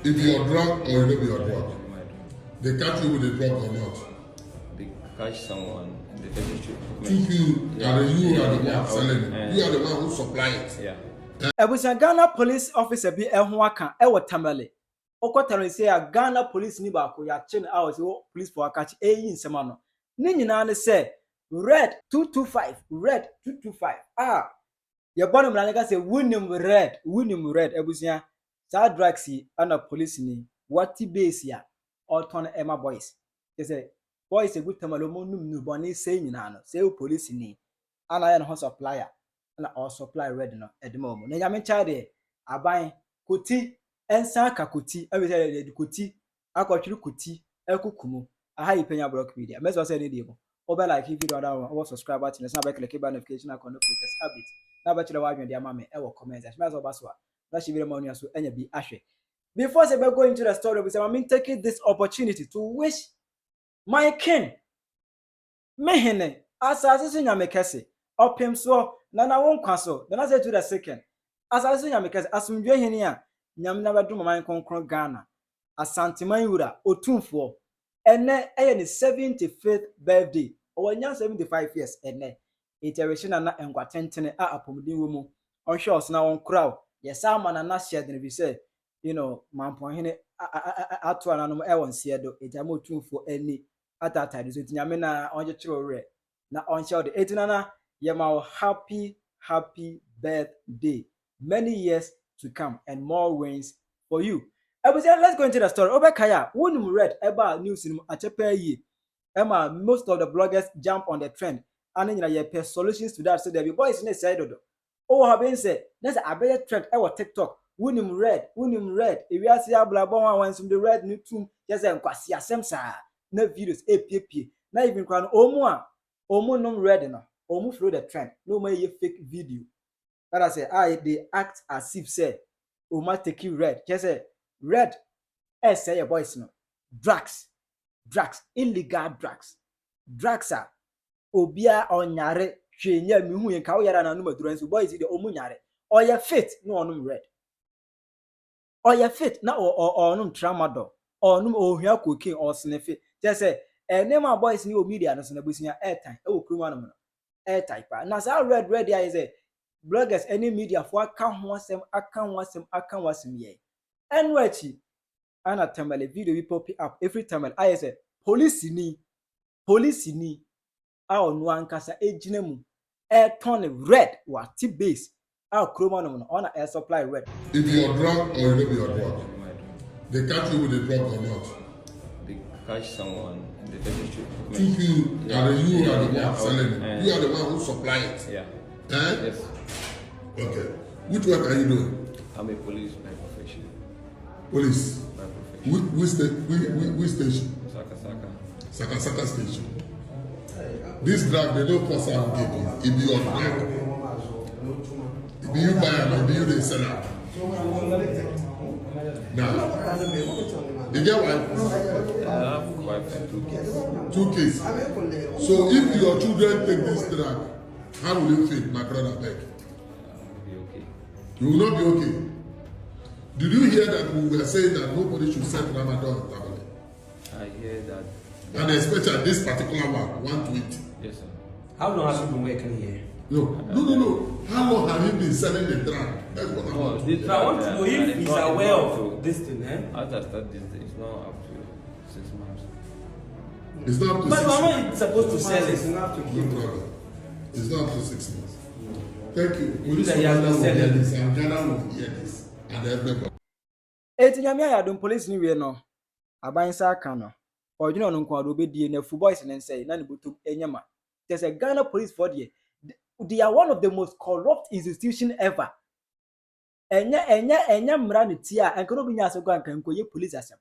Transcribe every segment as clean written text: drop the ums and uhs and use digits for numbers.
If you're drunk or you know you're drunk, they catch you with a drug or not? They catch someone and they take it. Took you, and you are the one selling it. You are the one who supply it. Yeah. Ebusia Ghana police officer bi ehun aka ewo Tamale. Okotaro say a Ghana police ni ba ko ya chin out say police for catch eyi nsema no. Ni nyina ne say red 225 red 225 ye bonu mra nega say wunim red ebusia sa drugs yi ana police ni wati base ya oton ema boys. They say boys e good Tamale mo num nu boni say nyina no say police ni ana ya no supplier na or supply red no edemo mo na yame cha de aban koti ensa ka koti e be say de koti akotwiri koti ekukumu aha yi Penyah block media meso say ne dey mo obe like video that one subscribe button na be click notification icon no click update na be chile wa dwen de ama me e wo comment as meso ba so na shi video ma onu so enya bi ahwe. Before say we go into the story, we say I'm taking this opportunity to wish my king mehene asase nyame kese opem so na won kwaso then I say to the second asase nyame kese asumdwe hene a nyame na bedum man konkron Ghana Asantehene wura otumfo ene eye ne 75th birthday o nya 75 years ene iteration na enkwatentene a apomdin wo mu on shows na won crowd yes ama na share den bi say you know manpon hene atu ananom e won siedo ejama otumfo eni atata de so nyame na onje chiro re na on show de etinana yema happy birthday, many years to come and more wins for you. Let's go into the story. Obekaya, wunim red eba news in achepe yi. Emma, most of the bloggers jump on the trend and then you pay solutions to that. So there be boys in the side of have been said there's a better trend ever TikTok. Wunim red. If you see blah blah one some the red new tomb just kwasi asem sa na videos epie na even kwan omo num red no omo through the trend no more ye fake video that I say they act as if say omo take red just say red say your boys no drugs illegal drugs are obia onyare hwenya mihu yen ka wo yara na no maduran so boys dey omo nyare oya fit no onum red oya fit na onum tramadol onum ohua cocaine or sniff just say nema boys ni o media no so na bosia airtime e wo kruma no airtime pa na sa red here is bloggers any media for aka ho asem ye enwachi ana Tamale video we pop up every time I say police ni a onu ankasa ejina mu turn red what base a kruma no on air supply red. If you're drunk or you know you're drunk, they catch you with a drug or not? They catch someone and they take it. Took you, and you are the one selling it. You are the one who supply it. Yeah. Yes. Okay. Which work are you doing? I'm a police by profession. Police. By profession. Which station? Saka station. This drug they don't cause harm people. If you are drunk, if you buy them, if you sell them. Now, you get wife? I have wife and 2 kids. 2 kids. So if your children take this drug, how will you feel, my brother Beck? Be okay. You will not be okay. Did you hear that we were saying that nobody should sell Tramadol in Tamale? I hear that. And especially this particular one, 120. Yes, sir. How long has you been working here? No. How long have you been selling the drug? That's what I want to know. I want to know if he's aware of this thing, eh? After start this day, it's not up to 6 months. It's not up to But 6 you're months. not supposed to sell it. It's not problem. It's not up to 6 months. Thank you. You that you have to sell it. This, and Ghana will hear this. And everybody. Nyame ayadom police ni we no aban sa aka no odwene no nko ado obedie na fu boys ne say na ne botum enyama. There's a Ghana police for there. They are one of the most corrupt institution ever. Enya mra ne tia enko bi nya asego anka enko ye police asem.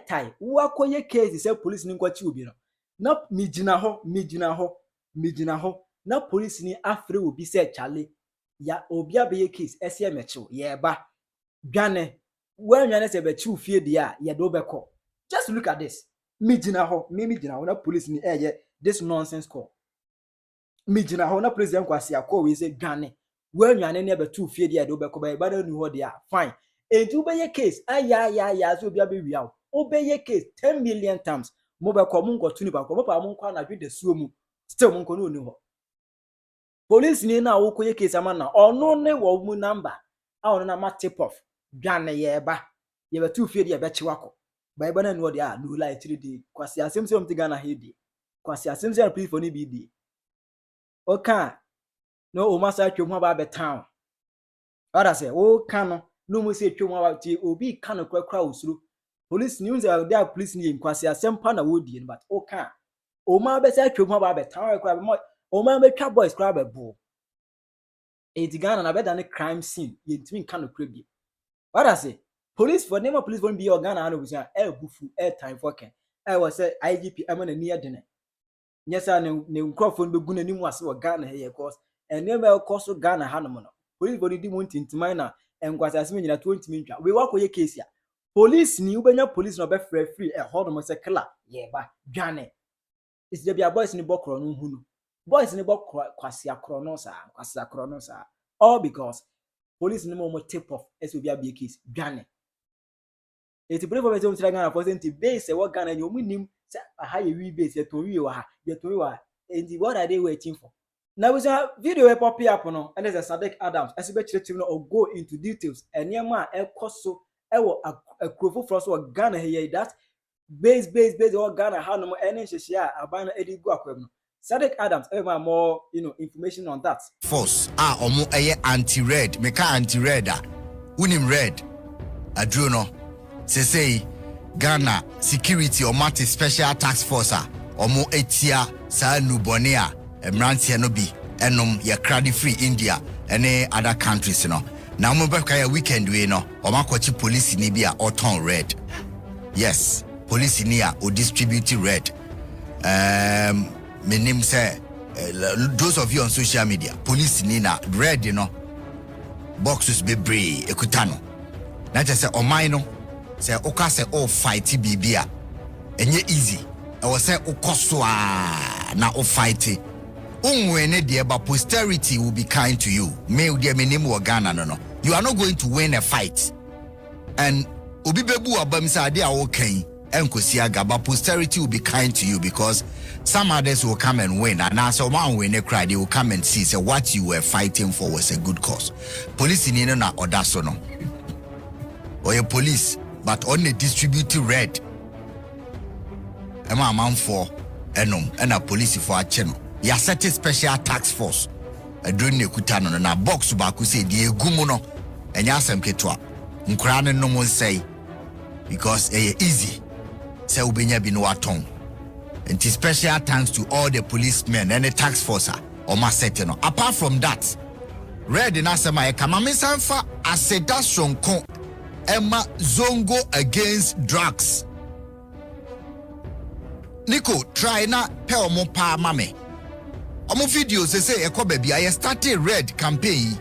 Tai wo akoye case say police ni nkwachi obi no. Na mijina ho. Na police ni afre obi say chale ya obi abeye case ese emechiw ye ba dwane when you say be chiw fie dia ye do beko. Just look at this. Mijina ho na police ni this nonsense call. Mijina ho na president kwasi akọ we say dwane when you ne be chiw fie dia do beko ba no ni ho dia fine. enti ubeye case aya so bia be wiawo ubeye case 10 million times mo be ko mo nkoto ni ba ko mo pa mo nkwa na dwe de suo mu still mo nko no ni ho police ni na wo koye case ama na ono ne wo mu number a ono na ma tip off dwane ye ba ye be tu fie de ye be chiwako ba eba na no de a no lie 3D kwasi asem se omti Ghana hedi kwasi asem se police for ni bi di oka no o masa twom ba be town ora say o ka no mo se twom ba ti obi ka no kwakra osuru police news there police ni kwasi asem pa na wo di but o ka o ma be se twom ba be town kwakra mo o ma be twa boys kwakra be bo Eeii Ghana na be da ne crime scene ye ntimi ka no kra bi ora say police for name of police for be Ghana no busia bufu time for ken was say IGP am na ni adene nyesa ne nkrofo no be gu na nimu ase wo Ghana here cause enema cause Ghana ha no no police for di muntintimai na enkwasa ase nyina 20 mintwa we wakoye case ya police ni ubenya police no be free hold mo say killer ye ba dwane is there be boys ni bokro no hu no boys ni bokro kwase akro no sa all because police ni mo tip off as we be case dwane eti brave for me Ghana for senti base what Ghana you nim say aha ye we base ye to we wa ha ye to we wa and what are they waiting for now we say video we pop up no and there's a Sadiq Adams as be chire no or go into details enema ekoso ewo akrofo for so Ghana here that base what Ghana ha no ene hyehyia aban edi gu akwam no Sadiq Adams ever more information on that force omo anti-red meka anti-red unim red adro no say Ghana security or multi special task force omo etia sa nubone emrantie no bi enom ye crowd free India any other countries no na omo be ka ya weekend we no omo akwachi police ni bi a oton red yes police ni a o distribute red menim say those of you on social media police ni na red no boxes be brave ekutano na just say omai no say oka say all fight bibia enye easy e was say okoswa na o fight unwene de ba posterity will be kind to you me de menim wo Ghana no you are not going to win a fight and obi bebu abam say ade a wo kan enkosi agaba posterity will be kind to you because some others will come and win and now so man win a cry they will come and see say what you were fighting for was a good cause police ni no na odaso no or your police but only distribute red ema man for enom and a police for a channel ya set a special task force during the kutano na box ba ku say die gumu no enya asem ketwa nkra ne no mo say because easy say ubenya bi no aton and special thanks to all the policemen and the task force or ma set no apart from that red in asema e kama mesanfa aseda sonko Emma Zongo against drugs. Nico, try na pe omo pa mame. Omo videos say ekọ baby I started red campaign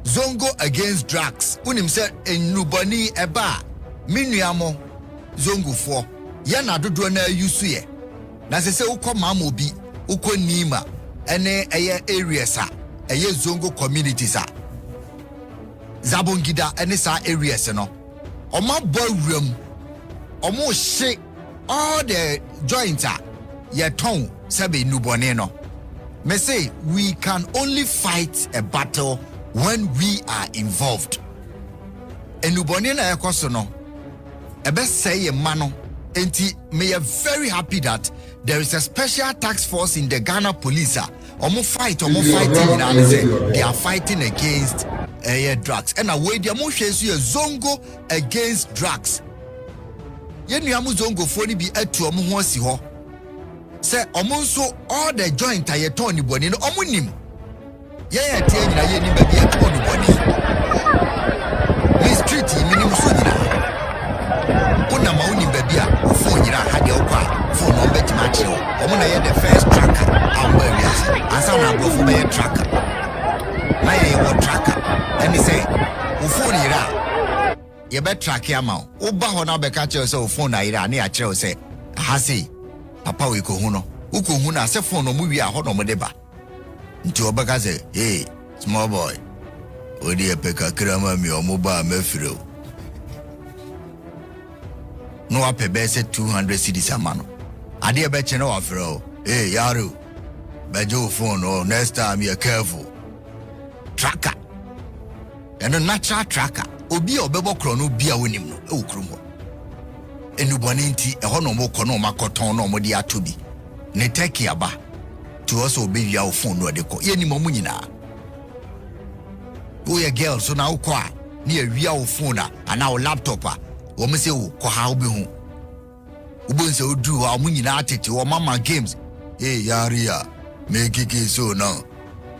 Zongo against drugs. Unim say enubani eba minuamo Zongo for. Ya na dodo na yusu ye. Na say ukọ mama obi, ukọ nima ene eye areas eye Zongo communities Zabongida ene sa areas no. Oma boyroom omo she all the joints ye ton sebe nubone no me say we can only fight a battle when we are involved enubone na ekoso no ebe say ye mano enti me are very happy that there is a special task force in the Ghana police omo fighting and say they are fighting against drugs and away the motion so Zongo against drugs yenu amu Zongo foni bi atu omo ho asi ho say omo so all the joint ayeton ni boni no omo nim ye tie nyina ye ni ba bi aton ni boni this street minim so nyina ona ma oni ba bi a ofo nyina ha de okwa phone no bet ma chiro omo na ye the first tracker amba wi asa na bofo be tracker na ye wo tracker and he say phone ira you bet track ya ma wo ba ho na be ka che say phone ira na ya che say ha say papa we ko hu no uko hu na say phone no mu wi a ho no mo de ba nti obaka say small boy odi e peka krama mi o mo ba mafiro no wape bese 200 cedis amano ade be che na wafro yaro bejo phone oh next time you careful tracker and a natural tracker obi obebo kro no bia wonim no e wokrum ho enubone nti e ho no mo kɔ no makoton no mo de atobi ne teki aba to also be via phone no de kɔ ye ni mo nyina o ye girl so na wo kɔ a ne awia wo phone ana wo laptop a wo me se wo kɔ ha wo be hu wo bon se odu wa mo nyina atete wo mama games yaria make it so no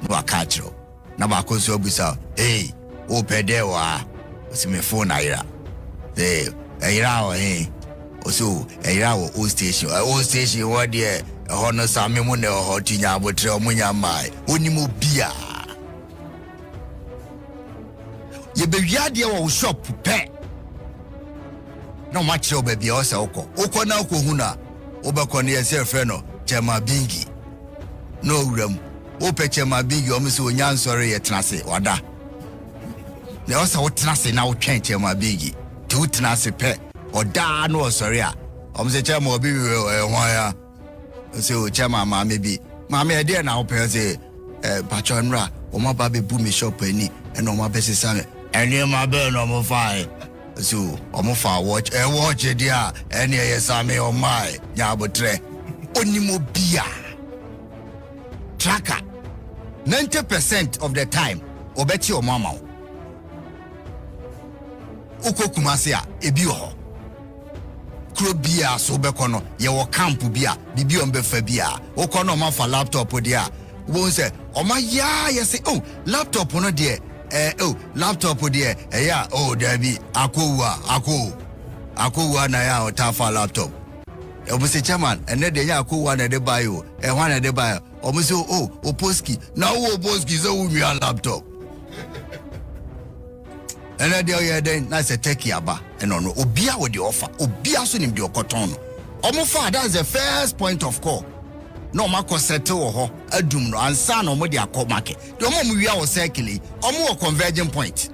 akachro na ba ko so busa o pede wa o si me phone ayira ayira o so ayira o station what there hono same mu ne ho tinya abotre omunya mai onimo bia ye be wiade wo shop pe no match o be bia o se okọ na okọ hu na o be ko ne ye frɛ no chema bingi no uram o pe chema bingi o me se onya nsore ye tenase wada ne o se o tenase na o twɛn chema bingi ti o tenase pe oda no osore a o me se chema obi hwan ya se o chema ma me bi ma me de na o pe se patronra o ma ba be bu me shop ani e no ma be se same eni ma be no mo fine so o mo fa watch dia eni ye same o mai nya abotre onimo bia tracker 90% of the time obeti o mama ukokumase a ebi ho kro bia so bekono ye wo camp bia bibi on be fa bia ukono ma fa laptop dia wo se o ma ya ye se laptop no de laptop there ya Dabi akowa na ya otafa laptop o se chairman ene de ya akowa na de buy o hwan na de buy o se oposki na wo oposki so wu mi laptop ene de ya den na se take aba eno no obia wo de offer obia so nim de okoton no o mo fa that's the first point of call no mako settle wo ho adum no ansa no mo de akọ market de mo wia wo circle o mo converging point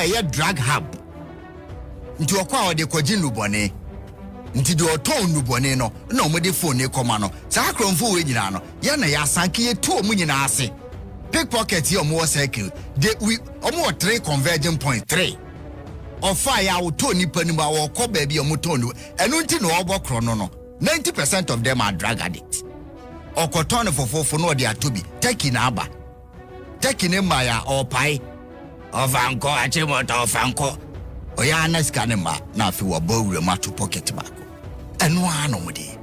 ye drag hub nti okwa wo de kwaji nubone nti de oton nubone no na mo de phone e koma no sa kromfo we nyina no ye na ya sanke ye to mo nyina ase pickpocket ye o mo circle de we o mo 3 converging point 3 of fire wo to nipa ni ba wo kọ ba bia mo ton no enu nti no obokro no 90% of them are drug addicts. Okoton for no they are to be taking aba. Taking him by or pie of anko achimota of anko. Oyana scanema na fi wa bow to pocket back. And one omodi.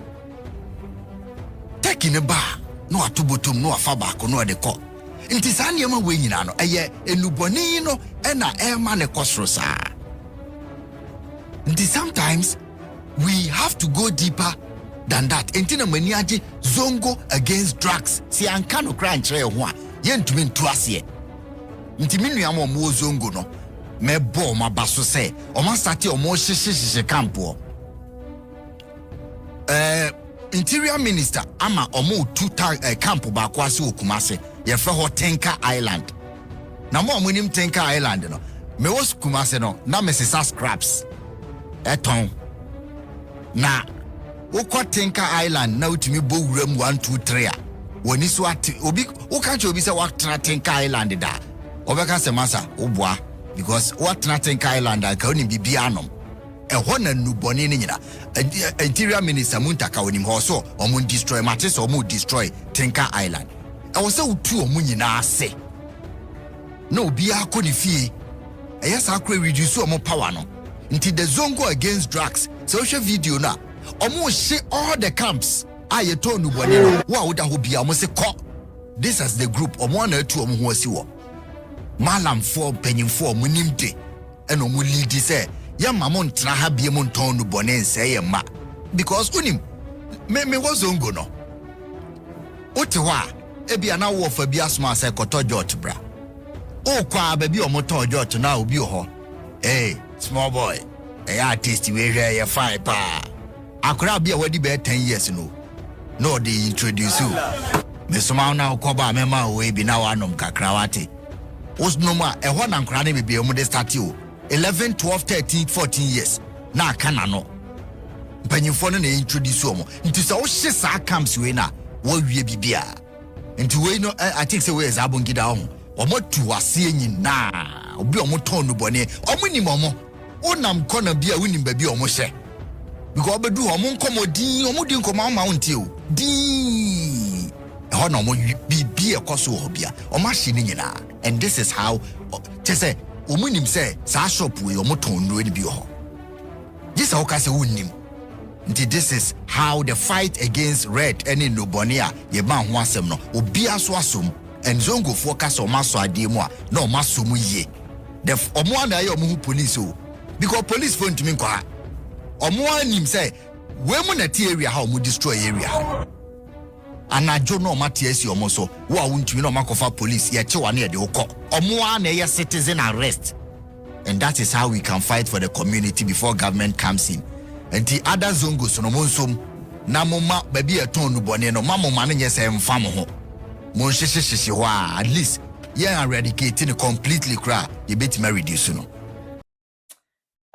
Taking a bar, no atubutum, no afabako, no de co. Intisani ama winano, enubonino, and a airman a cosrosa. Sometimes we have to go deeper than that. Entina maniaji zongo against drugs. Si ankano cry tre ho yentumin tuasie. Ntiminu ya mo zongo no. Me bo ma baso se. O ma start o mo hihihihie campo. Interior minister ama o mo camp ba kwase okumase. Ye fe ho Tenka Island. Na mo nim Tenka Island no. Me was kumase no na me sesa scraps. Eton na wokɔ Tenka Island na utimi bo wuram 1 2 3 a woni so ate obi wo ka che obi se watra Tenka Island da obeka se masa oboa because watra Tenka Island ka oni bibia anom ho na nubone ni nyina interior minister Muntaka onim ho so omo destroy mate so omo destroy Tenka Island wo se utu omo nyina ase na obi akɔ ni fie sa akɔ reduce omo power no nti the zongo against drugs social video na omo she all the camps ayeto nubone no wa woda ho bia omo se ko this as the group omo na atu omo ho asi wo malam for penyimfo omo nimde eno omo lead say ya mamo ntra ha bia mo nton nubone nse ye ma because unim me was zongo no ote ho a ebia na wo fa bia sma say koto George bra o kwa ba bi omo to George na obi ho small boy artist we here fine pa akura bia wadi be 10 years no they introduce you me soma na ukoba mema we bi na wanom kakra wate os no ma na nkura ne bibia mu de start you 11 12 13 14 years na kana no mpanyimfo no na introduce omo nti so wo hye saa camps we na wo wie bibia nti we no I think say we is abongida ho omo tu ase nyina obi omo ton no bone omo nim omo onam kona bia wonim ba bia omo hye because obedu omo nkomodin omo di nkoma ma wonte o din ho na omo bibia ekoso ho bia omo hye ni nyina and this is how say omo nim say sa shop we omo ton no ni bi ho this how ka say wonim. This is how the fight against red any nobonia ye man ho asem no obi aso asom and zongo focus on maso ade mu a na o maso mu ye the omo na ye omo police o because police phone to me kwa omo anim say we mu na ti area how omo destroy area anajo no mate asi omo so wo a wontumi na makofa police ye che wane ye de ukọ omo na ye citizen arrest and that is how we can fight for the community before government comes in. And the other zongos no monsom na moma baby eton no bone no mama no nyese mfa mo ho mon hyehyehye ho at least ye eradicate no completely cra ye beti ma reduce no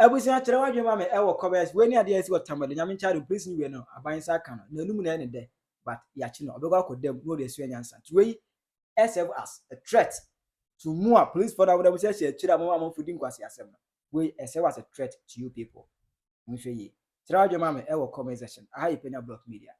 abusia kire wadwe ma me ewo comments we ni ade asi wo Tamale nyame nchare please ni we no abansa ka no na enum na ene de but ya chi no obego akodam no de asu nyansa we serve as a threat to more police for that we say kire mama fudi nkwase asem no we serve as a threat to you people. Mhwe yi Tramadol mama ewo comment section. Aha Penyah Block Media.